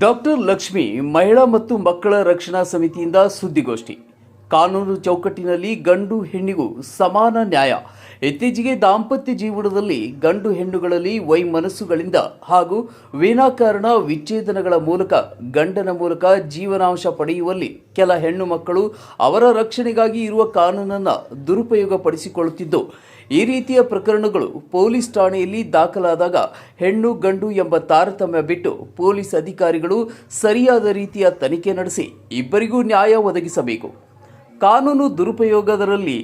Doctor Lakshmi ಮಹಿಳಾ ಮತ್ತು ಮಕ್ಕಳ ರಕ್ಷಣಾ ಸಮಿತಿಯಿಂದ ಸುದ್ದಿಗೋಷ್ಠಿ. ಕಾನೂನು ಚೌಕಟ್ಟಿನಲ್ಲಿ ಗಂಡು ಹೆಣ್ಣಿಗೂ ಸಮಾನ ನ್ಯಾಯ. ಇತ್ತೀಚೆಗೆ ದಾಂಪತ್ಯ ಜೀವನದಲ್ಲಿ ಗಂಡು ಹೆಣ್ಣುಗಳಲ್ಲಿ ವೈಮನಸ್ಸುಗಳಿಂದ ಹಾಗೂ ವಿನಾಕಾರಣ ವಿಚ್ಛೇದನಗಳ ಮೂಲಕ ಗಂಡನ ಮೂಲಕ ಜೀವನಾಂಶ ಪಡೆಯುವಲ್ಲಿ ಕೆಲ ಹೆಣ್ಣು ಮಕ್ಕಳು ಅವರ ರಕ್ಷಣೆಗಾಗಿ ಇರುವ ಕಾನೂನನ್ನು ದುರುಪಯೋಗಪಡಿಸಿಕೊಳ್ಳುತ್ತಿದ್ದು, ಈ ರೀತಿಯ ಪ್ರಕರಣಗಳು ಪೊಲೀಸ್ ಠಾಣೆಯಲ್ಲಿ ದಾಖಲಾದಾಗ ಹೆಣ್ಣು ಗಂಡು ಎಂಬ ತಾರತಮ್ಯ ಬಿಟ್ಟು ಪೊಲೀಸ್ ಅಧಿಕಾರಿಗಳು ಸರಿಯಾದ ರೀತಿಯ ತನಿಖೆ ನಡೆಸಿ ಇಬ್ಬರಿಗೂ ನ್ಯಾಯ ಒದಗಿಸಬೇಕು. ಕಾನೂನು ದುರುಪಯೋಗದಲ್ಲಿ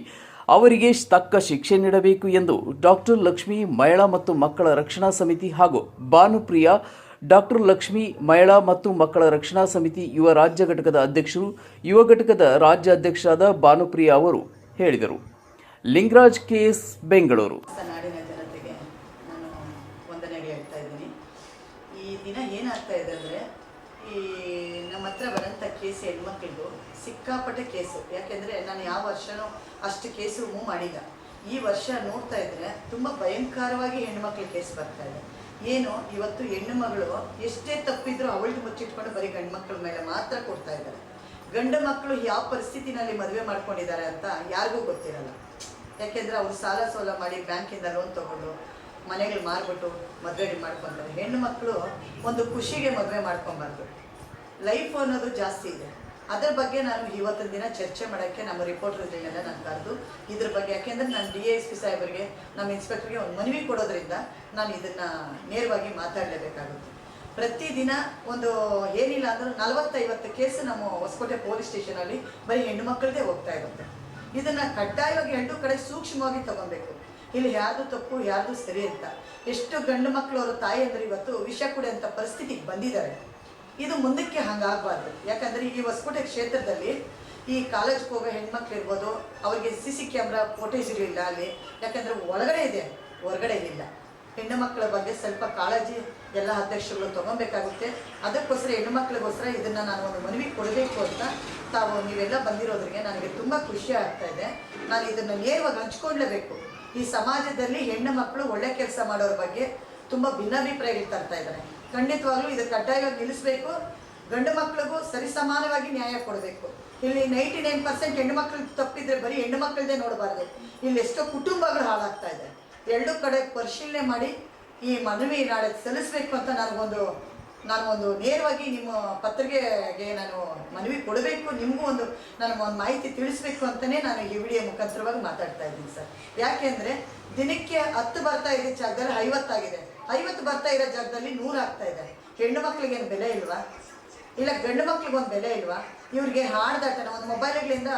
ಅವರಿಗೆ ತಕ್ಕ ಶಿಕ್ಷೆ ನೀಡಬೇಕು ಎಂದು ಡಾಕ್ಟರ್ ಲಕ್ಷ್ಮಿ ಮಹಿಳಾ ಮತ್ತು ಮಕ್ಕಳ ರಕ್ಷಣಾ ಸಮಿತಿ ಹಾಗೂ ಭಾನುಪ್ರಿಯ ಡಾಕ್ಟರ್ ಲಕ್ಷ್ಮಿ ಮಹಿಳಾ ಮತ್ತು ಮಕ್ಕಳ ರಕ್ಷಣಾ ಸಮಿತಿ ಯುವ ರಾಜ್ಯ ಘಟಕದ ಅಧ್ಯಕ್ಷರು, ಯುವ ಘಟಕದ ರಾಜ್ಯ ಅಧ್ಯಕ್ಷರಾದ ಭಾನುಪ್ರಿಯ ಅವರು ಹೇಳಿದರು. ಲಿಂಗರಾಜ್ ಕೆಎಸ್, ಬೆಂಗಳೂರು. ನಾಡಿನ ಜನತೆಗೆ ನಾನು ವಂದನೆಗಳು ಹೇಳ್ತಾ ಇದ್ದೀನಿ. ಈ ದಿನ ಏನಾಗ್ತಾ ಇದೆ ಅಂದರೆ, ಈ ನಮ್ಮ ಹತ್ರ ಬರೋಂಥ ಕೇಸ್ ಹೆಣ್ಮಕ್ಳಿಗೂ ಸಿಕ್ಕಾಪಟ್ಟೆ ಕೇಸು. ಯಾಕೆಂದರೆ ನಾನು ಯಾವ ವರ್ಷವೂ ಅಷ್ಟು ಕೇಸು ಮೂವ್ ಮಾಡಿಲ್ಲ. ಈ ವರ್ಷ ನೋಡ್ತಾ ಇದ್ದರೆ ತುಂಬ ಭಯಂಕರವಾಗಿ ಹೆಣ್ಮಕ್ಳ ಕೇಸ್ ಬರ್ತಾ ಇದೆ. ಏನು ಇವತ್ತು ಹೆಣ್ಣು ಮಗಳು ಎಷ್ಟೇ ತಪ್ಪಿದ್ರೂ ಅವಳಿಗೆ ಮುಚ್ಚಿಟ್ಕೊಂಡು ಬರೀ ಗಂಡು ಮಕ್ಕಳ ಮೇಲೆ ಮಾತ್ರ ಕೊಡ್ತಾ ಇದ್ದಾರೆ. ಗಂಡು ಮಕ್ಕಳು ಯಾವ ಪರಿಸ್ಥಿತಿನಲ್ಲಿ ಮದುವೆ ಮಾಡ್ಕೊಂಡಿದ್ದಾರೆ ಅಂತ ಯಾರಿಗೂ ಗೊತ್ತಿರಲ್ಲ. ಯಾಕೆಂದರೆ ಅವರು ಸಾಲ ಸೋಲ ಮಾಡಿ ಬ್ಯಾಂಕಿಂದ ಲೋನ್ ತೊಗೊಂಡು ಮನೆಗಳು ಮಾರ್ಬಿಟ್ಟು ಮದುವೆ ಮಾಡ್ಕೊತಾರೆ. ಹೆಣ್ಣು ಮಕ್ಕಳು ಒಂದು ಖುಷಿಗೆ ಮದುವೆ ಮಾಡ್ಕೊಬಾರ್ದು. ಲೈಫ್ ಅನ್ನೋದು ಜಾಸ್ತಿ ಇದೆ. ಅದರ ಬಗ್ಗೆ ನಾನು ಇವತ್ತಿನ ದಿನ ಚರ್ಚೆ ಮಾಡೋಕ್ಕೆ ನಮ್ಮ ರಿಪೋರ್ಟರ್ಗಳನ್ನೆಲ್ಲ ನಾನು ಕರೆದು ಇದ್ರ ಬಗ್ಗೆ, ಯಾಕೆಂದರೆ ನಾನು DSP ಸಾಹೇಬರಿಗೆ, ನಮ್ಮ ಇನ್ಸ್ಪೆಕ್ಟರ್ಗೆ ಒಂದು ಮನವಿ ಕೊಡೋದ್ರಿಂದ ನಾನು ಇದನ್ನು ನೇರವಾಗಿ ಮಾತಾಡಲೇಬೇಕಾಗುತ್ತೆ. ಪ್ರತಿದಿನ ಒಂದು ಏನಿಲ್ಲ ಅಂದರೂ 40-50 ಕೇಸು ನಮ್ಮ ಹೊಸಕೋಟೆ ಪೊಲೀಸ್ ಸ್ಟೇಷನಲ್ಲಿ ಬರೀ ಹೆಣ್ಣು ಮಕ್ಕಳದೇ ಹೋಗ್ತಾ ಇರುತ್ತೆ. ಇದನ್ನು ಕಡ್ಡಾಯವಾಗಿ ಎರಡು ಕಡೆ ಸೂಕ್ಷ್ಮವಾಗಿ ತಗೊಬೇಕು. ಇಲ್ಲಿ ಯಾರ್ದು ತಪ್ಪು ಯಾರ್ದು ಸರಿ ಅಂತ. ಎಷ್ಟು ಗಂಡು ಮಕ್ಕಳು ಅವರ ತಾಯಿ ಅಂದರೆ ಇವತ್ತು ವಿಷ ಕುಡಿಯೋಂಥ ಪರಿಸ್ಥಿತಿಗೆ ಬಂದಿದ್ದಾರೆ. ಇದು ಮುಂದಕ್ಕೆ ಹಂಗಾಗಬಾರ್ದು. ಯಾಕಂದರೆ ಈ ಹೊಸಕೋಟೆ ಕ್ಷೇತ್ರದಲ್ಲಿ ಈ ಕಾಲೇಜ್ಗೆ ಹೋಗೋ ಹೆಣ್ಮಕ್ಳು ಇರ್ಬೋದು, ಅವರಿಗೆ CC ಕ್ಯಾಮ್ರಾ ಫೋಟೇಜ್ಗಳಿಲ್ಲ ಅಲ್ಲಿ. ಯಾಕಂದರೆ ಒಳಗಡೆ ಇದೆ, ಹೊರಗಡೆ ಇಲ್ಲ. ಹೆಣ್ಣು ಮಕ್ಕಳ ಬಗ್ಗೆ ಸ್ವಲ್ಪ ಕಾಳಜಿ ಎಲ್ಲ ಅಧ್ಯಕ್ಷರುಗಳು ತೊಗೊಬೇಕಾಗುತ್ತೆ. ಅದಕ್ಕೋಸ್ಕರ ಹೆಣ್ಣು ಮಕ್ಕಳಿಗೋಸ್ಕರ ಇದನ್ನು ನಾನು ಒಂದು ಮನವಿ ಕೊಡಬೇಕು ಅಂತ ತಾವು ನೀವೆಲ್ಲ ಬಂದಿರೋದ್ರಿಗೆ ನನಗೆ ತುಂಬ ಖುಷಿ ಆಗ್ತಾ ಇದೆ. ನಾನು ಇದನ್ನು ನೇರವಾಗಿ ಹಂಚ್ಕೊಳ್ಳೇಬೇಕು. ಈ ಸಮಾಜದಲ್ಲಿ ಹೆಣ್ಣು ಮಕ್ಕಳು ಒಳ್ಳೆ ಕೆಲಸ ಮಾಡೋರ ಬಗ್ಗೆ ತುಂಬ ಭಿನ್ನಾಭಿಪ್ರಾಯಗಳು ತರ್ತಾ ಇದ್ದಾರೆ. ಖಂಡಿತವಾಗ್ಲೂ ಇದು ಕಡ್ಡಾಯವಾಗಿ ನಿಲ್ಲಿಸಬೇಕು. ಗಂಡು ಮಕ್ಕಳಿಗೂ ಸರಿಸಮಾನವಾಗಿ ನ್ಯಾಯ ಕೊಡಬೇಕು. ಇಲ್ಲಿ 99% ಹೆಣ್ಣು ಮಕ್ಕಳು ತಪ್ಪಿದ್ರೆ ಬರೀ ಹೆಣ್ಣು ಮಕ್ಕಳದೇ ನೋಡಬಾರ್ದು. ಇಲ್ಲಿ ಎಷ್ಟೋ ಕುಟುಂಬಗಳು ಹಾಳಾಗ್ತಾ ಇದೆ. ಎರಡೂ ಕಡೆ ಪರಿಶೀಲನೆ ಮಾಡಿ ಈ ಮನವಿ ನಾಳೆ ಸಲ್ಲಿಸಬೇಕು ಅಂತ ನಾನು ನೇರವಾಗಿ ನಿಮ್ಮ ಪತ್ರಿಕೆಗೆ ನಾನು ಮನವಿ ಕೊಡಬೇಕು. ನಿಮಗೂ ಒಂದು ಮಾಹಿತಿ ತಿಳಿಸ್ಬೇಕು ಅಂತಲೇ ನಾನು ಈ ವಿಡಿಯೋ ಮುಖಾಂತರವಾಗಿ ಮಾತಾಡ್ತಾ ಇದ್ದೀನಿ ಸರ್. ಯಾಕೆಂದರೆ ದಿನಕ್ಕೆ 10 ಬರ್ತಾ ಇದೆ ಜಾಗದಲ್ಲಿ 50 ಆಗಿದೆ. 50 ಬರ್ತಾ ಇರೋ ಜಾಗದಲ್ಲಿ 100 ಆಗ್ತಾ ಇದೆ. ಹೆಣ್ಣು ಮಕ್ಕಳಿಗೇನು ಬೆಲೆ ಇಲ್ವಾ? ಇಲ್ಲ ಗಂಡು ಮಕ್ಳಿಗೊಂದು ಬೆಲೆ ಇಲ್ವಾ? ಇವ್ರಿಗೆ ಹಾಡ್ದಾಟನ ಒಂದು ಮೊಬೈಲ್ಗಳಿಂದ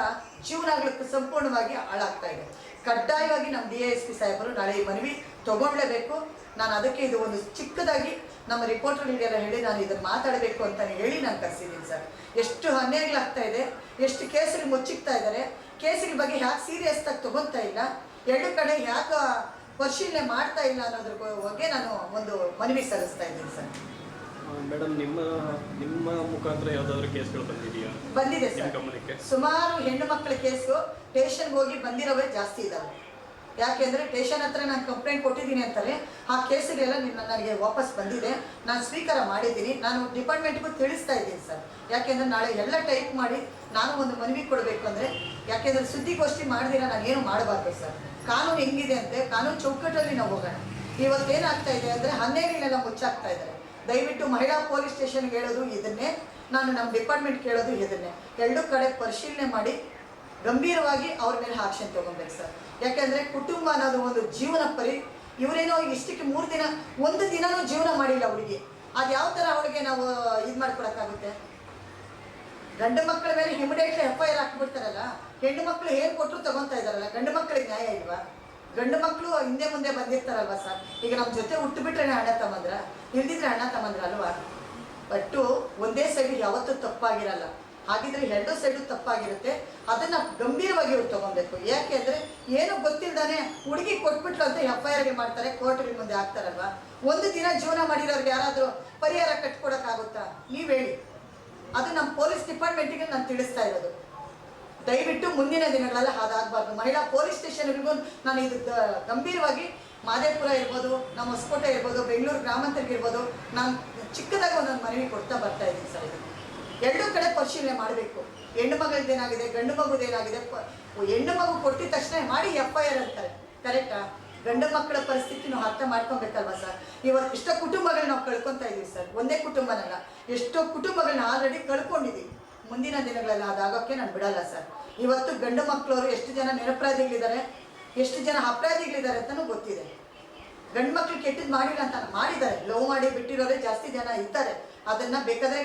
ಜೀವನಗಳು ಸಂಪೂರ್ಣವಾಗಿ ಹಾಳಾಗ್ತಾ ಇದೆ. ಕಡ್ಡಾಯವಾಗಿ ನಮ್ಮ DSP ಸಾಹೇಬರು ನಾಳೆ ಈ ಮನವಿ ತೊಗೊಳ್ಳೇಬೇಕು. ನಾನು ಅದಕ್ಕೆ ಇದು ಒಂದು ಚಿಕ್ಕದಾಗಿ ನಮ್ಮ ರಿಪೋರ್ಟರ್ಗಳಿಗೆಲ್ಲ ಹೇಳಿ ನಾನು ಇದನ್ನು ಮಾತಾಡಬೇಕು ಅಂತ ಹೇಳಿ ನಾನು ಕರೆಸಿದ್ದೀನಿ ಸರ್. ಎಷ್ಟು ಅನ್ಯಾಯಗಳಾಗ್ತಾ ಇದೆ, ಎಷ್ಟು ಕೇಸುಗಳು ಮುಚ್ಚಿಕ್ತಾ ಇದ್ದಾರೆ, ಕೇಸುಗಳ ಬಗ್ಗೆ ಯಾಕೆ ಸೀರಿಯಸ್ ಆಗಿ ತೊಗೊತಾ ಇಲ್ಲ, ಎರಡು ಕಡೆ ಯಾಕೆ ಪರಿಶೀಲನೆ ಮಾಡ್ತಾ ಇಲ್ಲ ಅನ್ನೋದ್ರ ಬಗ್ಗೆ ನಾನು ಒಂದು ಮನವಿ ಸಲ್ಲಿಸ್ತಾ ಇದ್ದೀನಿ ಸರ್. ಮೇಡಮ್, ನಿಮ್ಮ ಮುಖಾಂತರ ಯಾವುದಾದ್ರೂ ಕೇಸ್ಗಳು ಬಂದಿದೆಯಾ? ಬಂದಿದೆ ಸರ್. ಸುಮಾರು ಹೆಣ್ಣು ಮಕ್ಕಳ ಕೇಸು ಸ್ಟೇಷನ್ಗೆ ಹೋಗಿ ಬಂದಿರೋವೇ ಜಾಸ್ತಿ ಇದ್ದಾವೆ. ಯಾಕೆಂದರೆ ಸ್ಟೇಷನ್ ಹತ್ರ ನಾನು ಕಂಪ್ಲೇಂಟ್ ಕೊಟ್ಟಿದ್ದೀನಿ ಅಂತಾರೆ. ಆ ಕೇಸುಗಳೆಲ್ಲ ನನಗೆ ವಾಪಸ್ ಬಂದಿದೆ. ನಾನು ಸ್ವೀಕಾರ ಮಾಡಿದ್ದೀನಿ. ನಾನು ಡಿಪಾರ್ಟ್ಮೆಂಟ್ಗೂ ತಿಳಿಸ್ತಾ ಇದ್ದೀನಿ ಸರ್. ಯಾಕೆಂದರೆ ನಾಳೆ ಎಲ್ಲ ಟೈಪ್ ಮಾಡಿ ನಾನು ಒಂದು ಮನವಿ ಕೊಡಬೇಕು ಅಂದರೆ, ಯಾಕೆಂದರೆ ಸುದ್ದಿಗೋಷ್ಠಿ ಮಾಡಿದಿರ ನಾನು ಏನು ಮಾಡಬಾರ್ದು ಸರ್. ಕಾನೂನು ಹೆಂಗಿದೆ ಅಂತೆ ಕಾನೂನು ಚೌಕಟ್ಟಲ್ಲಿ ನಾವು ಹೋಗೋಣ. ಇವತ್ತೇನಾಗ್ತಾ ಇದೆ ಅಂದರೆ ಅನ್ಯಾಯಗಳನ್ನೆಲ್ಲ ಮುಚ್ಚಾಗ್ತಾ ಇದ್ದಾರೆ. ದಯವಿಟ್ಟು ಮಹಿಳಾ ಪೊಲೀಸ್ ಸ್ಟೇಷನ್ಗೆ ಹೇಳೋದು ಇದನ್ನೇ, ನಾನು ನಮ್ಮ ಡಿಪಾರ್ಟ್ಮೆಂಟ್ ಕೇಳೋದು ಇದನ್ನೇ. ಎರಡೂ ಕಡೆ ಪರಿಶೀಲನೆ ಮಾಡಿ ಗಂಭೀರವಾಗಿ ಅವ್ರ ಮೇಲೆ ಆಕ್ಷನ್ ತೊಗೊಬೇಕು ಸರ್. ಯಾಕೆಂದರೆ ಕುಟುಂಬ ಅನ್ನೋದು ಒಂದು ಜೀವನ ಇವರೇನೋ ಇಷ್ಟಕ್ಕೆ 3 ದಿನ 1 ದಿನನೂ ಜೀವನ ಮಾಡಿಲ್ಲ ಹುಡುಗಿ. ಅದು ಯಾವ ಥರ ಅವಳಿಗೆ ನಾವು ಇದು ಮಾಡ್ಕೊಡೋಕ್ಕಾಗುತ್ತೆ? ಗಂಡು ಮಕ್ಕಳ ಮೇಲೆ ಇಮಿಡಿಯೇಟ್ಲಿ FIR ಹಾಕ್ಬಿಡ್ತಾರಲ್ಲ. ಹೆಣ್ಣು ಮಕ್ಕಳು ಏನು ಕೊಟ್ಟರು ತೊಗೊತಾ ಇದ್ದಾರಲ್ಲ. ಗಂಡು ಮಕ್ಕಳಿಗೆ ನ್ಯಾಯ ಇಲ್ವಾ? ಗಂಡು ಮಕ್ಕಳು ಹಿಂದೆ ಮುಂದೆ ಬಂದಿರ್ತಾರಲ್ವ ಸರ್. ಈಗ ನಮ್ಮ ಜೊತೆ ಹುಟ್ಟುಬಿಟ್ರೆ ಅಣ್ಣ ತಮ್ಮಂದ್ರ, ಇಲ್ದಿದ್ರೆ ಅಣ್ಣ ತಮ್ಮಂದ್ರ ಅಲ್ವಾ? ಬಟ್ಟು ಒಂದೇ ಸೈಡು ಯಾವತ್ತೂ ತಪ್ಪಾಗಿರಲ್ಲ. ಹಾಗಿದ್ರೆ ಎರಡೂ ಸೈಡು ತಪ್ಪಾಗಿರುತ್ತೆ. ಅದನ್ನು ಗಂಭೀರವಾಗಿ ಇವ್ರು ತೊಗೊಬೇಕು. ಯಾಕೆ ಅಂದರೆ ಏನೂ ಗೊತ್ತಿಲ್ಲದಾನೆ ಹುಡುಗಿ ಕೊಟ್ಬಿಟ್ಲು ಅಂತ FIR ಮಾಡ್ತಾರೆ, ಕೋರ್ಟ್ಗಳ ಮುಂದೆ ಹಾಕ್ತಾರಲ್ವ. 1 ದಿನ ಜೀವನ ಮಾಡಿರೋರಿಗೆ ಯಾರಾದರೂ ಪರಿಹಾರ ಕಟ್ಕೊಡೋಕ್ಕಾಗುತ್ತಾ? ನೀವು ಹೇಳಿ. ಅದು ನಮ್ಮ ಪೊಲೀಸ್ ಡಿಪಾರ್ಟ್ಮೆಂಟಿಗೆ ನಾನು ತಿಳಿಸ್ತಾ ಇರೋದು. ದಯವಿಟ್ಟು ಮುಂದಿನ ದಿನಗಳೆಲ್ಲ ಅದಾಗಬಾರ್ದು. ಮಹಿಳಾ ಪೊಲೀಸ್ ಸ್ಟೇಷನ್ಗಳಿಗೂ ನಾನು ಇದು ಗಂಭೀರವಾಗಿ ಮಾದೇಪುರ ಇರ್ಬೋದು, ನಮ್ಮ ಹೊಸಕೋಟೆ ಇರ್ಬೋದು, ಬೆಂಗಳೂರು ಗ್ರಾಮಾಂತರಕ್ಕೆ ಇರ್ಬೋದು, ನಾನು ಚಿಕ್ಕದಾಗಿ ಒಂದೊಂದು ಮನವಿ ಕೊಡ್ತಾ ಬರ್ತಾ ಇದ್ದೀನಿ ಸರ್. ಇದು ಎರಡೂ ಕಡೆ ಪರಿಶೀಲನೆ ಮಾಡಬೇಕು. ಹೆಣ್ಣು ಮಗಳದ್ದೇನಾಗಿದೆ, ಗಂಡು ಮಗುದೇನಾಗಿದೆ. ಹೆಣ್ಣು ಮಗು ಕೊಟ್ಟಿದ ತಕ್ಷಣ ಮಾಡಿ FIR ಅಂತಾರೆ, ಕರೆಕ್ಟಾ? ಗಂಡು ಮಕ್ಕಳ ಪರಿಸ್ಥಿತಿ ನಾವು ಅರ್ಥ ಮಾಡ್ಕೊಬೇಕಲ್ವ ಸರ್? ಇವತ್ತು ಎಷ್ಟೋ ಕುಟುಂಬಗಳು ನಾವು ಕಳ್ಕೊತಾ ಇದೀವಿ ಸರ್. ಒಂದೇ ಕುಟುಂಬನಲ್ಲ, ಎಷ್ಟೋ ಕುಟುಂಬಗಳನ್ನ ಆಲ್ರೆಡಿ ಕಳ್ಕೊಂಡಿದ್ದೀವಿ. ಮುಂದಿನ ದಿನಗಳಲ್ಲಿ ಅದಾಗೋಕ್ಕೆ ನಾನು ಬಿಡಲ್ಲ ಸರ್. ಇವತ್ತು ಗಂಡು ಮಕ್ಕಳವರು ಎಷ್ಟು ಜನ ನಿರಪರಾಧಿಗಳಿದ್ದಾರೆ, ಎಷ್ಟು ಜನ ಅಪರಾಧಿಗಳಿದ್ದಾರೆ ಅಂತಲೂ ಗೊತ್ತಿದೆ. ಗಂಡು ಮಕ್ಳು ಕೆಟ್ಟದ್ದು ಮಾಡಿಲ್ಲ ಅಂತ ಮಾಡಿದ್ದಾರೆ, ಲವ್ ಮಾಡಿ ಬಿಟ್ಟಿರೋರೇ ಜಾಸ್ತಿ ಜನ ಇದ್ದಾರೆ. ಅದನ್ನು ಬೇಕಾದರೆ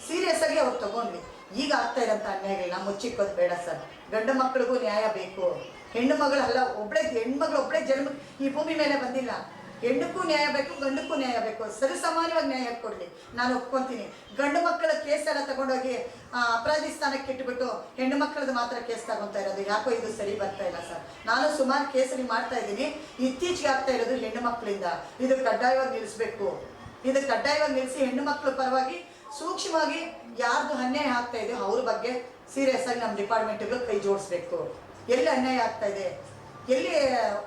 ಸೀರಿಯಸ್ ಆಗಿ ಅವ್ರು ತಗೊಂಡ್ವಿ. ಈಗ ಆಗ್ತಾ ಇರೋಂಥ ಅನ್ಯಾಯಗಳನ್ನ ಮುಚ್ಚಿಕ್ಕೋದು ಬೇಡ ಸರ್. ಗಂಡು ಮಕ್ಕಳಿಗೂ ನ್ಯಾಯ ಬೇಕು. ಹೆಣ್ಣು ಮಗಳಲ್ಲ, ಹೆಣ್ಮಗಳು ಒಬ್ಬಳೇ ಜನ್ಮ ಈ ಭೂಮಿ ಮೇಲೆ ಬಂದಿಲ್ಲ. ಹೆಣ್ಣಕ್ಕೂ ನ್ಯಾಯ ಬೇಕು, ಗಂಡಕ್ಕೂ ನ್ಯಾಯ ಬೇಕು. ಸರಿ ಸಮಾನವಾಗಿ ನ್ಯಾಯ ಕೊಡಲಿ, ನಾನು ಒಪ್ಕೊತೀನಿ. ಗಂಡು ಮಕ್ಕಳ ಕೇಸೆಲ್ಲ ತಗೊಂಡೋಗಿ ಅಪರಾಧಿ ಸ್ಥಾನಕ್ಕೆ ಇಟ್ಬಿಟ್ಟು ಹೆಣ್ಣು ಮಕ್ಕಳದ್ದು ಮಾತ್ರ ಕೇಸ್ ತಗೊತಾ ಇರೋದು ಯಾಕೋ ಇದು ಸರಿ ಬರ್ತಾ ಇಲ್ಲ ಸರ್. ನಾನು ಸುಮಾರು ಕೇಸಲ್ಲಿ ಮಾಡ್ತಾ ಇದ್ದೀನಿ. ಇತ್ತೀಚೆಗೆ ಆಗ್ತಾ ಇರೋದು ಹೆಣ್ಣು ಮಕ್ಕಳಿಂದ. ಇದು ಕಡ್ಡಾಯವಾಗಿ ನಿಲ್ಲಿಸಬೇಕು. ಇದು ಕಡ್ಡಾಯವಾಗಿ ನಿಲ್ಲಿಸಿ ಹೆಣ್ಣು ಮಕ್ಕಳ ಪರವಾಗಿ ಸೂಕ್ಷ್ಮವಾಗಿ ಯಾರ್ದು ಅನ್ಯಾಯ ಆಗ್ತಾ ಇದೆಯೋ ಅವ್ರ ಬಗ್ಗೆ ಸೀರಿಯಸ್ ಆಗಿ ನಮ್ಮ ಡಿಪಾರ್ಟ್ಮೆಂಟ್ಗಳು ಕೈ ಜೋಡಿಸ್ಬೇಕು. ಎಲ್ಲಿ ಅನ್ಯಾಯ ಆಗ್ತಾ ಇದೆ, ಎಲ್ಲಿ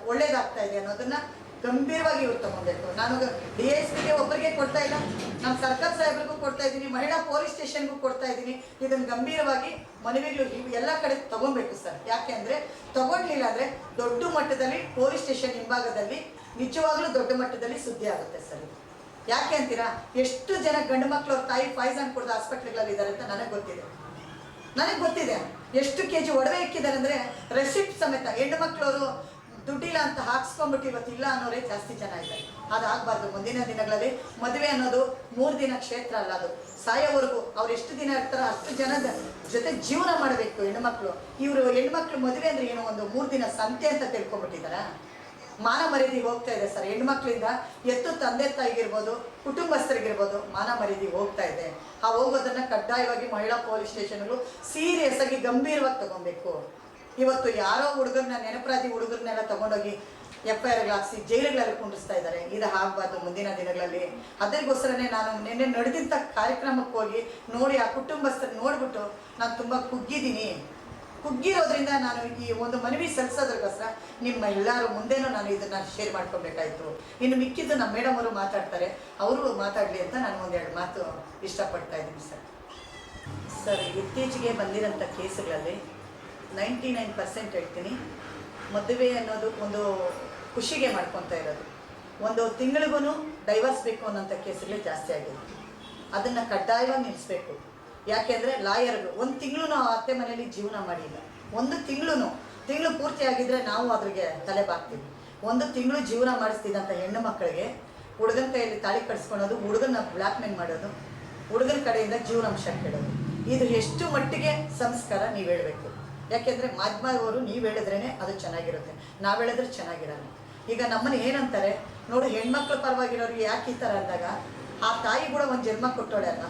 ಒಳ್ಳೇದಾಗ್ತಾ ಇದೆ ಅನ್ನೋದನ್ನ ಗಂಭೀರವಾಗಿ ಇವ್ರು ತಗೊಬೇಕು. ನಾನು DSPಗೆ ಒಬ್ಬರಿಗೆ ಕೊಡ್ತಾ ಇಲ್ಲ, ನಮ್ಮ ಸರ್ಕಾರ ಸಾಹೇಬ್ರಿಗೂ ಕೊಡ್ತಾ ಇದ್ದೀನಿ, ಮಹಿಳಾ ಪೊಲೀಸ್ ಸ್ಟೇಷನ್ಗೂ ಕೊಡ್ತಾ ಇದ್ದೀನಿ. ಇದನ್ನು ಗಂಭೀರವಾಗಿ ಮನವಿಗಳು ಎಲ್ಲ ಕಡೆ ತಗೊಬೇಕು ಸರ್. ಯಾಕೆ ಅಂದರೆ ತಗೊಳ್ಲಿಲ್ಲ ಅಂದರೆ ದೊಡ್ಡ ಮಟ್ಟದಲ್ಲಿ ಪೊಲೀಸ್ ಸ್ಟೇಷನ್ ಹಿಂಭಾಗದಲ್ಲಿ ನಿಜವಾಗ್ಲೂ ದೊಡ್ಡ ಮಟ್ಟದಲ್ಲಿ ಸುದ್ದಿ ಆಗುತ್ತೆ ಸರ್. ಯಾಕೆ ಅಂತೀರಾ? ಎಷ್ಟು ಜನ ಗಂಡು ಮಕ್ಕಳು ಅವ್ರ ತಾಯಿ ಪಾಯ್ಸನ್ ಕೊಡ್ದು ಹಾಸ್ಪಿಟ್ಲ್ಗಳಲ್ಲಿ ಇದ್ದಾರೆ ಅಂತ ನನಗೆ ಗೊತ್ತಿದೆ. ಎಷ್ಟು kg ಒಡವೆ ಇಕ್ಕಿದ್ದಾರೆ ಅಂದರೆ ರೆಸಿಪ್ಟ್ ಸಮೇತ. ಹೆಣ್ಣು ಮಕ್ಕಳವರು ದುಡ್ಡಿಲ್ಲ ಅಂತ ಹಾಕ್ಸ್ಕೊಂಡ್ಬಿಟ್ಟು ಇವತ್ತು ಇಲ್ಲ ಅನ್ನೋರೇ ಜಾಸ್ತಿ ಜನ ಇದ್ದಾರೆ. ಅದಾಗಬಾರ್ದು. ಮುಂದಿನ ದಿನಗಳಲ್ಲಿ ಮದುವೆ ಅನ್ನೋದು 3 ದಿನ ಕ್ಷೇತ್ರ ಅಲ್ಲ, ಅದು ಸಾಯೋವರೆಗೂ ಅವ್ರು ಎಷ್ಟು ದಿನ ಇರ್ತಾರೋ ಅಷ್ಟು ಜನದ ಜೊತೆ ಜೀವನ ಮಾಡಬೇಕು ಹೆಣ್ಮಕ್ಳು. ಇವರು ಹೆಣ್ಮಕ್ಳು ಮದುವೆ ಅಂದರೆ ಏನೋ ಒಂದು 3 ದಿನ ಸಂತೆ ಅಂತ ತಿಳ್ಕೊಂಡ್ಬಿಟ್ಟಿದ್ದಾರಾ? ಮಾನ ಮರ್ಯಾದೆ ಹೋಗ್ತಾ ಇದೆ ಸರ್. ಹೆಣ್ಮಕ್ಳಿಂದ ಎತ್ತು ತಂದೆ ತಾಯಿಗಿರ್ಬೋದು, ಕುಟುಂಬಸ್ಥರಿಗಿರ್ಬೋದು, ಮಾನ ಮರ್ಯಾದೆ ಹೋಗ್ತಾ ಇದೆ. ಆ ಹೋಗೋದನ್ನು ಕಡ್ಡಾಯವಾಗಿ ಮಹಿಳಾ ಪೊಲೀಸ್ ಸ್ಟೇಷನ್ಗಳು ಸೀರಿಯಸ್ ಆಗಿ ಗಂಭೀರವಾಗಿ ತಗೊಬೇಕು. ಇವತ್ತು ಯಾರೋ ಹುಡುಗರನ್ನ ನೆನಪರಾಧಿ ಹುಡುಗರನ್ನೆಲ್ಲ ತಗೊಂಡೋಗಿ FIRಗಳು ಹಾಕ್ಸಿ ಜೈಲುಗಳಲ್ಲಿ ಕುಂಡಿಸ್ತಾ ಇದ್ದಾರೆ. ಇದು ಆಗಬಾರ್ದು ಮುಂದಿನ ದಿನಗಳಲ್ಲಿ. ಅದಕ್ಕೋಸ್ಕರನೇ ನಾನು ನಿನ್ನೆ ನಡೆದಂಥ ಕಾರ್ಯಕ್ರಮಕ್ಕೆ ಹೋಗಿ ನೋಡಿ ಆ ಕುಟುಂಬಸ್ಥರು ನೋಡಿಬಿಟ್ಟು ನಾನು ತುಂಬ ಕುಗ್ಗಿರೋದ್ರಿಂದ ನಾನು ಈ ಒಂದು ಮನವಿ ಸಲ್ಲಿಸೋದ್ರಗೋಸ್ಕರ ನಿಮ್ಮ ಎಲ್ಲರೂ ಮುಂದೆನೂ ನಾನು ಇದನ್ನು ಶೇರ್ ಮಾಡ್ಕೊಬೇಕಾಯಿತು. ಇನ್ನು ಮಿಕ್ಕಿದ್ದು ನಮ್ಮ ಮೇಡಮ್ ಅವರು ಮಾತಾಡ್ತಾರೆ, ಅವರು ಮಾತಾಡಲಿ ಅಂತ ನಾನು ಒಂದೆರಡು ಮಾತು ಇಷ್ಟಪಡ್ತಾ ಇದ್ದೀನಿ ಸರ್. ಇತ್ತೀಚೆಗೆ ಬಂದಿರೋಂಥ ಕೇಸುಗಳಲ್ಲಿ 99% ಹೇಳ್ತೀನಿ, ಮದುವೆ ಅನ್ನೋದು ಒಂದು ಖುಷಿಗೆ ಮಾಡ್ಕೊತಾ ಇರೋದು. ಒಂದು ತಿಂಗಳಿಗೂ ಡೈವರ್ಸ್ ಬೇಕು ಅನ್ನೋಂಥ ಕೇಸುಗಳೇ ಜಾಸ್ತಿ ಆಗಿದೆ. ಅದನ್ನು ಕಡ್ಡಾಯವಾಗಿ ನಿಲ್ಲಿಸಬೇಕು. ಯಾಕೆಂದರೆ ಲಾಯರ್ಗಳು 1 ತಿಂಗಳು ನಾವು ಅತ್ತೆ ಮನೆಯಲ್ಲಿ ಜೀವನ ಮಾಡಿಲ್ಲ. 1 ತಿಂಗಳು ಪೂರ್ತಿ ಆಗಿದ್ದರೆ ನಾವು ಅದ್ರಿಗೆ ತಲೆ ಬಾಗ್ತೀವಿ. 1 ತಿಂಗಳು ಜೀವನ ಮಾಡಿಸ್ತಿದ್ದಂಥ ಹೆಣ್ಣು ಮಕ್ಕಳಿಗೆ ಹುಡುಗನ ಕೈಯಲ್ಲಿ ತಾಳಿ ಕಟ್ಸ್ಕೊಳೋದು, ಹುಡುಗನ ಬ್ಲ್ಯಾಕ್ ಮೇಲ್ ಮಾಡೋದು, ಹುಡುಗನ ಕಡೆಯಿಂದ ಜೀವನಾಂಶ ಕೇಳೋದು, ಇದು ಎಷ್ಟು ಮಟ್ಟಿಗೆ ಸಂಸ್ಕಾರ ನೀವು ಹೇಳಬೇಕು. ಯಾಕೆಂದರೆ ಮಾಧ್ಯಮದವರು ನೀವು ಹೇಳಿದ್ರೇ ಅದು ಚೆನ್ನಾಗಿರುತ್ತೆ, ನಾವು ಹೇಳಿದ್ರೆ ಚೆನ್ನಾಗಿರಲ್ಲ. ಈಗ ನಮ್ಮನ್ನು ಏನಂತಾರೆ ನೋಡು, ಹೆಣ್ಮಕ್ಳ ಪರವಾಗಿರೋರಿಗೆ ಯಾಕೆ ಈ ಥರ ಅಂದಾಗ ಆ ತಾಯಿ ಕೂಡ ಒಂದು ಜನ್ಮ ಕೊಟ್ಟೋಳೆ ಅಲ್ಲ.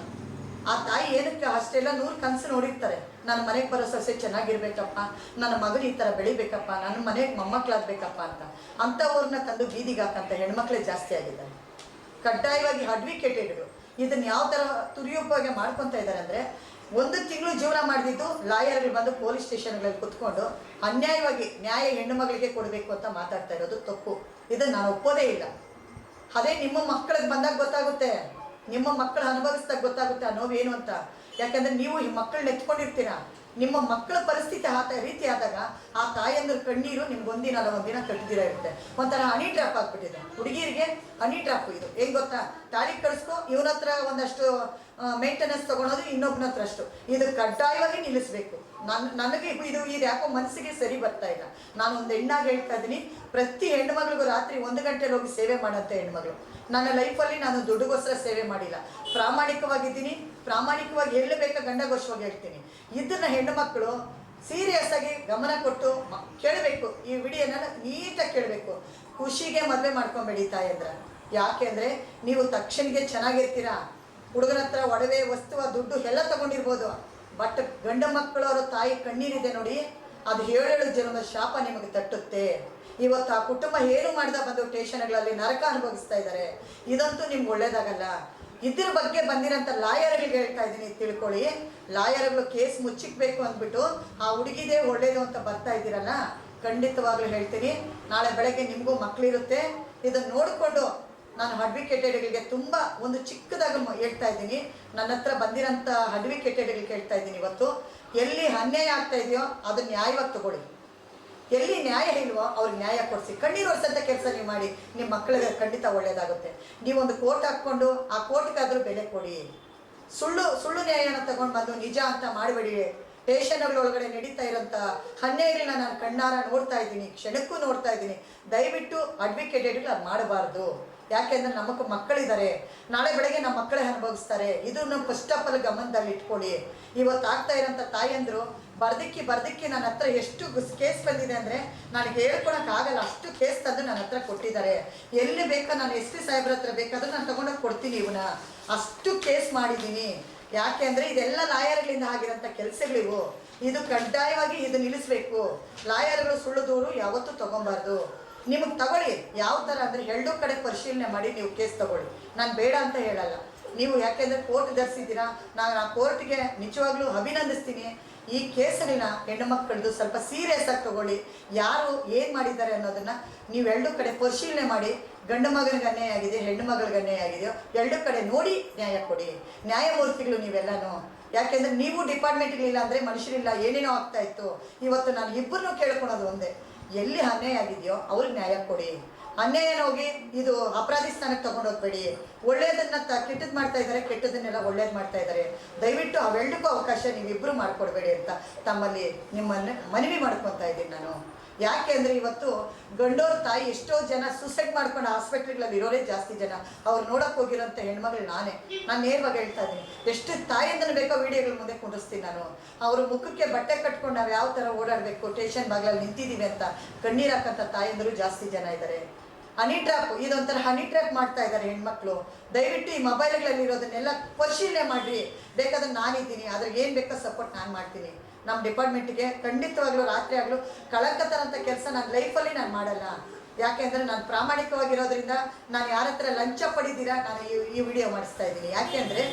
ಆ ತಾಯಿ ಏನಕ್ಕೆ ಅಷ್ಟೆಲ್ಲ 100 ಕನಸು ನೋಡಿರ್ತಾರೆ. ನನ್ನ ಮನೆಗೆ ಬರೋ ಸೊಸೆ ಚೆನ್ನಾಗಿರ್ಬೇಕಪ್ಪ, ನನ್ನ ಮಗಳು ಈ ಥರ ಬೆಳಿಬೇಕಪ್ಪ, ನನ್ನ ಮನೆಗೆ ಮೊಮ್ಮಕ್ಕಳಾಗಬೇಕಪ್ಪ ಅಂತ. ಅಂಥವ್ರನ್ನ ತಂದು ಬೀದಿಗೆ ಹಾಕಂತ ಹೆಣ್ಮಕ್ಳೇ ಜಾಸ್ತಿ ಆಗಿದ್ದಾರೆ. ಕಡ್ಡಾಯವಾಗಿ ಅಡ್ವೊಕೇಟೆಡ್ಗಳು ಇದನ್ನು ಯಾವ ಥರ ದುರುಪಯೋಗ ಮಾಡ್ಕೊತಾ ಇದ್ದಾರೆ ಅಂದರೆ, 1 ತಿಂಗಳು ಜೀವನ ಮಾಡಿದ್ದು ಲಾಯರ್ಗಳು ಬಂದು ಪೊಲೀಸ್ ಸ್ಟೇಷನ್ಗಳಲ್ಲಿ ಕುತ್ಕೊಂಡು ಅನ್ಯಾಯವಾಗಿ ನ್ಯಾಯ ಹೆಣ್ಣು ಮಗಳಿಗೆ ಕೊಡಬೇಕು ಅಂತ ಮಾತಾಡ್ತಾ ಇರೋದು ತಪ್ಪು. ಇದನ್ನು ನಾನು ಒಪ್ಪೋದೇ ಇಲ್ಲ. ಅದೇ ನಿಮ್ಮ ಮಕ್ಕಳಿಗೆ ಬಂದಾಗ ಗೊತ್ತಾಗುತ್ತೆ, ನಿಮ್ಮ ಮಕ್ಕಳು ಅನುಭವಿಸಿದಾಗ ಗೊತ್ತಾಗುತ್ತೆ ಆ ನೋವೇನು ಅಂತ. ಯಾಕಂದರೆ ನೀವು ಈ ಮಕ್ಕಳನ್ನ ಎತ್ಕೊಂಡಿರ್ತೀರ. ನಿಮ್ಮ ಮಕ್ಕಳ ಪರಿಸ್ಥಿತಿ ರೀತಿ ಆದಾಗ ಆ ತಾಯಂದ್ರ ಕಣ್ಣೀರು ನಿಮ್ಗೆ ಒಂದಿನ ಕಟ್ಟಿದಿರ ಇರುತ್ತೆ. ಒಂಥರ ಹನಿ ಡ್ರಾಪ್ ಆಗಿಬಿಟ್ಟಿದೆ. ಹುಡುಗಿರಿಗೆ ಹನಿ ಡ್ರಾಪ್ ಇದು ಹೆಂಗೆ ಗೊತ್ತಾ? ತಾಳಿ ಕಳಿಸ್ಕೊ, ಇವನ ಹತ್ರ ಒಂದಷ್ಟು ಮೇಂಟೆನೆನ್ಸ್ ತೊಗೊಳೋದು, ಇನ್ನೊಬ್ಬನ ಹತ್ರ ಅಷ್ಟು. ಇದು ಕಡ್ಡಾಯವಾಗಿ ನಿಲ್ಲಿಸಬೇಕು. ನನಗೆ ಇದು ಯಾಕೋ ಮನಸ್ಸಿಗೆ ಸರಿ ಬರ್ತಾ ಇಲ್ಲ. ನಾನು ಒಂದು ಹೆಣ್ಣಾಗಿ ಹೇಳ್ತಾ ಇದ್ದೀನಿ, ಪ್ರತಿ ಹೆಣ್ಮಗಳಿಗೂ ರಾತ್ರಿ 1 ಗಂಟೆಲಿ ಹೋಗಿ ಸೇವೆ ಮಾಡೋಂಥ ಹೆಣ್ಮಗಳು. ನನ್ನ ಲೈಫಲ್ಲಿ ನಾನು ದುಡ್ಡುಗೋಸ್ಕರ ಸೇವೆ ಮಾಡಿಲ್ಲ, ಪ್ರಾಮಾಣಿಕವಾಗಿದ್ದೀನಿ. ಪ್ರಾಮಾಣಿಕವಾಗಿ ಹೇಳಬೇಕಾ ಗಂಡಗೋಷ್ಠವಾಗಿ ಹೇಳ್ತೀನಿ. ಇದನ್ನು ಹೆಣ್ಣು ಮಕ್ಕಳು ಸೀರಿಯಸ್ ಆಗಿ ಗಮನ ಕೊಟ್ಟು ಕೇಳಬೇಕು. ಈ ವಿಡಿಯೋನ ನೀಟಾಗಿ ಕೇಳಬೇಕು. ಖುಷಿಗೆ ಮದುವೆ ಮಾಡ್ಕೊಬೇಡಿ ತಾಯಂದ್ರ. ಯಾಕೆಂದರೆ ನೀವು ತಕ್ಷಣಿಗೆ ಚೆನ್ನಾಗಿರ್ತೀರಾ. ಹುಡುಗನ ಹತ್ರ ಒಡವೆ ವಸ್ತು ದುಡ್ಡು ಎಲ್ಲ ತಗೊಂಡಿರ್ಬೋದು, ಬಟ್ ಗಂಡು ಮಕ್ಕಳವರ ತಾಯಿ ಕಣ್ಣೀರಿದೆ ನೋಡಿ, ಅದು 7 ಜನ್ಮದ ಶಾಪ ನಿಮಗೆ ತಟ್ಟುತ್ತೆ. ಇವತ್ತು ಆ ಕುಟುಂಬ ಏನು ಮಾಡ್ದ ಬಂದು ಸ್ಟೇಷನ್ಗಳಲ್ಲಿ ನರಕ ಅನುಭವಿಸ್ತಾ ಇದ್ದಾರೆ. ಇದಂತೂ ನಿಮ್ಗೆ ಒಳ್ಳೇದಾಗಲ್ಲ. ಇದ್ರ ಬಗ್ಗೆ ಬಂದಿರೋಂಥ ಲಾಯರ್ಗಳಿಗೆ ಹೇಳ್ತಾ ಇದ್ದೀನಿ, ತಿಳ್ಕೊಳ್ಳಿ. ಲಾಯರ್ಗಳು ಕೇಸ್ ಮುಚ್ಚಿಕ್ಬೇಕು ಅಂದ್ಬಿಟ್ಟು ಆ ಹುಡುಗಿದೇ ಒಳ್ಳೇದು ಅಂತ ಬರ್ತಾ ಇದ್ದೀರಲ್ಲ, ಖಂಡಿತವಾಗ್ಲೂ ಹೇಳ್ತೀನಿ, ನಾಳೆ ಬೆಳಗ್ಗೆ ನಿಮಗೂ ಮಕ್ಕಳಿರುತ್ತೆ. ಇದನ್ನು ನೋಡಿಕೊಂಡು ನಾನು ಅಡ್ವೊಕೇಟೆಡ್ಗಳಿಗೆ ತುಂಬ ಒಂದು ಚಿಕ್ಕದಾಗಿ ಹೇಳ್ತಾ ಇದ್ದೀನಿ. ನನ್ನ ಹತ್ರ ಬಂದಿರೋಂಥ ಅಡ್ವೊಕೇಟೆಡ್ಗಳಿಗೆ ಹೇಳ್ತಾ ಇದ್ದೀನಿ, ಇವತ್ತು ಎಲ್ಲಿ ಅನ್ಯಾಯ ಆಗ್ತಾ ಇದೆಯೋ ಅದನ್ನ ನ್ಯಾಯವಾಗಿ ತಗೊಳ್ಳಿ. ಎಲ್ಲಿ ನ್ಯಾಯ ಇಲ್ವೋ ಅವ್ರಿಗೆ ನ್ಯಾಯ ಕೊಡಿಸಿ. ಕಣ್ಣೀರು ಒರೆಸಂಥ ಕೆಲಸ ನೀವು ಮಾಡಿ, ನಿಮ್ಮ ಮಕ್ಕಳಿಗೆ ಖಂಡಿತ ಒಳ್ಳೆಯದಾಗುತ್ತೆ. ನೀವೊಂದು ಕೋರ್ಟ್ ಹಾಕ್ಕೊಂಡು ಆ ಕೋರ್ಟ್ಗಾದ್ರೂ ಬೆಲೆ ಕೊಡಿ. ಸುಳ್ಳು ನ್ಯಾಯನ ತಗೊಂಡು ಬಂದು ನಿಜ ಅಂತ ಮಾಡಬೇಡಿ. ಸ್ಟೇಷನ್ಗಳೊಳಗಡೆ ನಡೀತಾ ಇರೋಂಥ ಅನ್ಯಾಯಗಳನ್ನ ನಾನು ಕಣ್ಣಾರ ನೋಡ್ತಾ ಇದ್ದೀನಿ, ಕ್ಷಣಕ್ಕೂ ನೋಡ್ತಾ ಇದ್ದೀನಿ. ದಯವಿಟ್ಟು ಅಡ್ವೊಕೇಟೆಡ್ಗಳು ಅದು ಮಾಡಬಾರ್ದು. ಯಾಕೆಂದರೆ ನಮಗೆ ಮಕ್ಕಳಿದ್ದಾರೆ, ನಾಳೆ ಬೆಳಗ್ಗೆ ನಮ್ಮ ಮಕ್ಕಳೇ ಅನುಭವಿಸ್ತಾರೆ. ಇದನ್ನು ಫಸ್ಟ್ ಆಫ್ ಆಲ್ ಗಮನದಲ್ಲಿ ಇಟ್ಕೊಳ್ಳಿ. ಇವತ್ತು ಆಗ್ತಾ ಇರೋಂಥ ತಾಯಂದರು ಬರ್ದಿಕ್ಕಿ ನನ್ನ ಹತ್ರ ಎಷ್ಟು ಕೇಸ್ ಬಂದಿದೆ ಅಂದರೆ ನನಗೆ ಹೇಳ್ಕೊಳಕ್ಕಾಗಲ್ಲ, ಅಷ್ಟು ಕೇಸ್ ತಂದು ನನ್ನ ಹತ್ರ ಕೊಟ್ಟಿದ್ದಾರೆ. ಎಲ್ಲಿ ಬೇಕೋ ನಾನು SP ಸಾಹೇಬ್ರ ಹತ್ರ ಬೇಕಾದರೂ ನಾನು ತೊಗೊಂಡೋಗಿ ಕೊಡ್ತೀನಿ. ಇವನ್ನ ಅಷ್ಟು ಕೇಸ್ ಮಾಡಿದ್ದೀನಿ. ಯಾಕೆ ಅಂದರೆ ಇದೆಲ್ಲ ಲಾಯರ್ಗಳಿಂದ ಆಗಿರೋಂಥ ಕೆಲಸಗಳಿವು. ಇದು ಕಡ್ಡಾಯವಾಗಿ ಇದು ನಿಲ್ಲಿಸಬೇಕು. ಲಾಯರ್ಗಳು ಸುಳ್ಳು ದೂರು ಯಾವತ್ತೂ ತೊಗೊಬಾರ್ದು. ನಿಮಗೆ ತಗೊಳ್ಳಿ, ಯಾವ ಥರ ಅಂದರೆ 2 ಕಡೆ ಪರಿಶೀಲನೆ ಮಾಡಿ ನೀವು ಕೇಸ್ ತಗೊಳ್ಳಿ. ನಾನು ಬೇಡ ಅಂತ ಹೇಳಲ್ಲ. ನೀವು ಯಾಕೆಂದರೆ ಕೋರ್ಟ್ ಧರಿಸಿದ್ದೀರಾ, ನಾನು ಆ ಕೋರ್ಟ್ಗೆ ನಿಜವಾಗ್ಲೂ ಅಭಿನಂದಿಸ್ತೀನಿ. ಈ ಕೇಸನ್ನ ಹೆಣ್ಣು ಮಕ್ಕಳದು ಸ್ವಲ್ಪ ಸೀರಿಯಸ್ ಆಗಿ ತಗೊಳ್ಳಿ. ಯಾರು ಏನು ಮಾಡಿದ್ದಾರೆ ಅನ್ನೋದನ್ನು ನೀವು 2 ಕಡೆ ಪರಿಶೀಲನೆ ಮಾಡಿ. ಗಂಡು ಮಗನಿಗೆ ಅನ್ಯಾಯ ಆಗಿದೆ, ಹೆಣ್ಣು ಮಗಳಿಗೆ ಅನ್ಯಾಯ ಆಗಿದೆಯೋ 2 ಕಡೆ ನೋಡಿ ನ್ಯಾಯ ಕೊಡಿ. ನ್ಯಾಯಮೂರ್ತಿಗಳು ನೀವೆಲ್ಲನೂ. ಯಾಕೆಂದರೆ ನೀವು ಡಿಪಾರ್ಟ್ಮೆಂಟ್ಗಳಿಲ್ಲ ಅಂದರೆ ಮನುಷ್ಯರಿಲ್ಲ, ಏನೇನೋ ಆಗ್ತಾ ಇತ್ತು. ಇವತ್ತು ನಾನು ಇಬ್ಬರನ್ನೂ ಕೇಳ್ಕೊಳೋದು ಒಂದೇ, ಎಲ್ಲಿ ಅನ್ಯಾಯ ಆಗಿದೆಯೋ ಅವ್ರಿಗೆ ನ್ಯಾಯ ಕೊಡಿ. ಅನ್ಯಾಯನ ಹೋಗಿ ಇದು ಅಪರಾಧಿ ಸ್ಥಾನಕ್ಕೆ ತೊಗೊಂಡೋಗ್ಬೇಡಿ. ಒಳ್ಳೆಯದನ್ನು ಕೆಟ್ಟದ್ದು ಮಾಡ್ತಾ ಇದ್ದಾರೆ, ಕೆಟ್ಟದನ್ನೆಲ್ಲ ಒಳ್ಳೇದು ಮಾಡ್ತಾ ಇದ್ದಾರೆ. ದಯವಿಟ್ಟು ಅವೆರಡಕ್ಕೂ ಅವಕಾಶ ನೀವಿಬ್ಬರು ಮಾಡಿಕೊಡ್ಬೇಡಿ ಅಂತ ತಮ್ಮಲ್ಲಿ ನಿಮ್ಮನ್ನು ಮನವಿ ಮಾಡ್ಕೊತಾ ಇದ್ದೀನಿ ನಾನು. ಯಾಕೆ ಅಂದರೆ ಇವತ್ತು ಗಂಡೋರ ತಾಯಿ ಎಷ್ಟೋ ಜನ ಸೂಸೈಡ್ ಮಾಡ್ಕೊಂಡು ಹಾಸ್ಪಿಟ್ಲ್ಗಳಲ್ಲಿ ಇರೋರೇ ಜಾಸ್ತಿ ಜನ. ಅವ್ರು ನೋಡೋಕೆ ಹೋಗಿರೋಂಥ ಹೆಣ್ಮಗಳು ನಾನು ನೇರವಾಗಿ ಹೇಳ್ತಾ ಇದ್ದೀನಿ. ಎಷ್ಟು ತಾಯಿಯಿಂದಲೂ ಬೇಕೋ ವೀಡಿಯೋಗಳ ಮುಂದೆ ಕುಂಡಿಸ್ತೀನಿ ನಾನು. ಅವರು ಮುಖಕ್ಕೆ ಬಟ್ಟೆ ಕಟ್ಕೊಂಡು ನಾವು ಯಾವ ಥರ ಓಡಾಡಬೇಕು, ಸ್ಟೇಷನ್ ಬಾಗಿಲಲ್ಲಿ ನಿಂತಿದ್ದೀವಿ ಅಂತ ಕಣ್ಣೀರು ಹಾಕೋಂಥ ತಾಯಂದರು ಜಾಸ್ತಿ ಜನ ಇದ್ದಾರೆ. ಹನಿ ಟ್ರ್ಯಾಪ್, ಇದೊಂಥರ ಹನಿ ಟ್ರ್ಯಾಪ್ ಮಾಡ್ತಾ ಇದ್ದಾರೆ ಹೆಣ್ಮಕ್ಳು. ದಯವಿಟ್ಟು ಈ ಮೊಬೈಲ್ಗಳಲ್ಲಿ ಇರೋದನ್ನೆಲ್ಲ ಪರಿಶೀಲನೆ ಮಾಡಿರಿ. ಬೇಕಾದ್ರೆ ನಾನಿದ್ದೀನಿ, ಅದ್ರಿಗೆ ಏನು ಬೇಕೋ ಸಪೋರ್ಟ್ ನಾನು ಮಾಡ್ತೀನಿ. ನಮ್ಮ ಡಿಪಾರ್ಟ್ಮೆಂಟಿಗೆ ಖಂಡಿತವಾಗ್ಲೂ ರಾತ್ರಿ ಆಗಲೂ ಕಳಂಕ ತರೋಂಥ ಕೆಲಸ ನನ್ನ ಲೈಫಲ್ಲಿ ನಾನು ಮಾಡಲ್ಲ. ಯಾಕೆಂದರೆ ನಾನು ಪ್ರಾಮಾಣಿಕವಾಗಿರೋದ್ರಿಂದ ನಾನು ಯಾರ ಹತ್ರ ಲಂಚ ಪಡಿದ್ದೀರಾ ನಾನು ಈ ವಿಡಿಯೋ ಮಾಡಿಸ್ತಾ ಇದ್ದೀನಿ. ಯಾಕೆಂದರೆ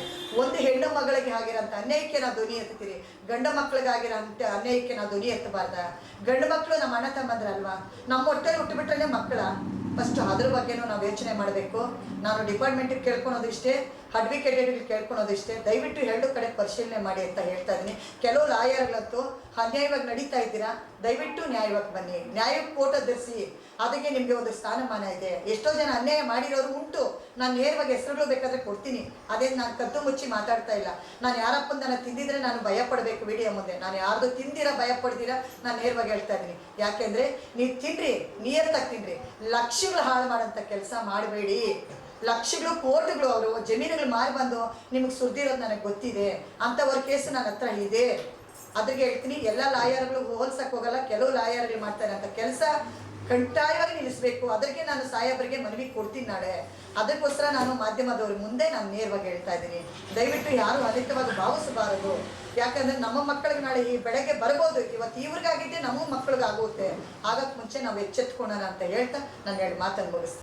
ಒಂದು ಹೆಣ್ಣು ಮಗಳಿಗೆ ಆಗಿರೋಂಥ ಅನ್ಯಾಯಕ್ಕೆ ನಾವು ಧ್ವನಿ ಎತ್ತೀರಿ, ಗಂಡು ಮಕ್ಕಳಿಗೆ ಆಗಿರೋಂಥ ಅನ್ಯಾಯಕ್ಕೆ ನಾವು ಧ್ವನಿ ಎತ್ತಬಾರ್ದ? ಗಂಡು ಮಕ್ಕಳು ನಮ್ಮ ಅಣ್ಣ ತಮ್ಮಂದ್ರಲ್ವಾ, ನಮ್ಮ ಹೊಟ್ಟೆಲಿ ಹುಟ್ಟುಬಿಟ್ರೆ ಮಕ್ಕಳ. ಫಸ್ಟು ಅದ್ರ ಬಗ್ಗೆನೂ ನಾವು ಯೋಚನೆ ಮಾಡಬೇಕು. ನಾನು ಡಿಪಾರ್ಟ್ಮೆಂಟಿಗೆ ಕೇಳ್ಕೊಳೋದು ಇಷ್ಟೇ, ಅಡ್ವೊಕೇಟೆಡ್ಗೆ ಕೇಳ್ಕೊಳೋದು ಇಷ್ಟೇ. ದಯವಿಟ್ಟು 2 ಕಡೆ ಪರಿಶೀಲನೆ ಮಾಡಿ ಅಂತ ಹೇಳ್ತಾ ಇದ್ದೀನಿ. ಕೆಲವು ಲಾಯರ್ಗಳಂತೂ ಅನ್ಯಾಯವಾಗಿ ನಡೀತಾ ಇದ್ದೀರಾ, ದಯವಿಟ್ಟು ನ್ಯಾಯವಾಗಿ ಬನ್ನಿ. ನ್ಯಾಯಕ್ಕೆ ಫೋಟೋ ಧರಿಸಿ, ಅದಕ್ಕೆ ನಿಮಗೆ ಒಂದು ಸ್ಥಾನಮಾನ ಇದೆ. ಎಷ್ಟೋ ಜನ ಅನ್ಯಾಯ ಮಾಡಿರೋರು ಉಂಟು. ನಾನು ನೇರವಾಗಿ ಹೆಸರುಗಳು ಬೇಕಾದರೆ ಕೊಡ್ತೀನಿ. ಅದೇನು ನಾನು ಕದ್ದು ಮುಚ್ಚಿ ಮಾತಾಡ್ತಾ ಇಲ್ಲ. ನಾನು ಯಾರಪ್ಪಂದನ್ನು ತಿಂದಿದ್ರೆ ನಾನು ಭಯ ಪಡಬೇಕು ವಿಡಿಯೋ ಮುಂದೆ. ನಾನು ಯಾರ್ದು ತಿಂದಿರ ಭಯ ಪಡ್ದಿರ ನಾನು ನೇರವಾಗಿ ಹೇಳ್ತಾ ಇದ್ದೀನಿ. ಯಾಕೆಂದರೆ ನೀವು ತಿನ್ನಿರಿ, ನಿಯತ್ತಾಗಿ ತಿನ್ನಿರಿ, ಲಕ್ಷಗಳು ಹಾಳು ಮಾಡೋಂಥ ಕೆಲಸ ಮಾಡಬೇಡಿ. ಲಕ್ಷಗಳು ಕೋರ್ಟ್ಗಳು ಅವರು ಜಮೀನುಗಳು ಮಾರಿ ಬಂದು ನಿಮಗೆ ಸುದ್ದಿರೋದು ನನಗೆ ಗೊತ್ತಿದೆ. ಅಂಥವ್ರ ಕೇಸು ನನ್ನ ಹತ್ರ ಇದೆ. ಅದ್ರಿಗೆ ಹೇಳ್ತೀನಿ, ಎಲ್ಲ ಲಾಯರ್ಗಳು ಹೋಲ್ಸಕ್ಕೆ ಹೋಗಲ್ಲ. ಕೆಲವು ಲಾಯರ್ಗಳು ಮಾಡ್ತಾರೆ ಅಂತ ಕೆಲಸ ಕಡ್ಡಾಯವಾಗಿ ನಿಲ್ಲಿಸಬೇಕು. ಅದಕ್ಕೆ ನಾನು ಸಾಹೇಬರಿಗೆ ಮನವಿ ಕೊಡ್ತೀನಿ ನಾಳೆ. ಅದಕ್ಕೋಸ್ಕರ ನಾನು ಮಾಧ್ಯಮದವ್ರ ಮುಂದೆ ನಾನು ನೇರವಾಗಿ ಹೇಳ್ತಾ ಇದ್ದೀನಿ. ದಯವಿಟ್ಟು ಯಾರು ಅನಿತವಾಗಿ ಭಾವಿಸಬಾರದು. ಯಾಕಂದರೆ ನಮ್ಮ ಮಕ್ಕಳಿಗೆ ನಾಳೆ ಈ ಬೆಳಗ್ಗೆ ಬರ್ಬೋದು. ಇವತ್ತು ಇವ್ರಿಗಾಗಿದ್ದೆ ನಮ್ಮ ಮಕ್ಕಳಿಗಾಗುತ್ತೆ. ಆಗಕ್ಕೆ ಮುಂಚೆ ನಾವು ಎಚ್ಚೆತ್ಕೊಳ್ಳೋಣ ಅಂತ ಹೇಳ್ತಾ ನಾನು 2 ಮಾತನ್ನು ಮುಗಿಸ್ತೀನಿ.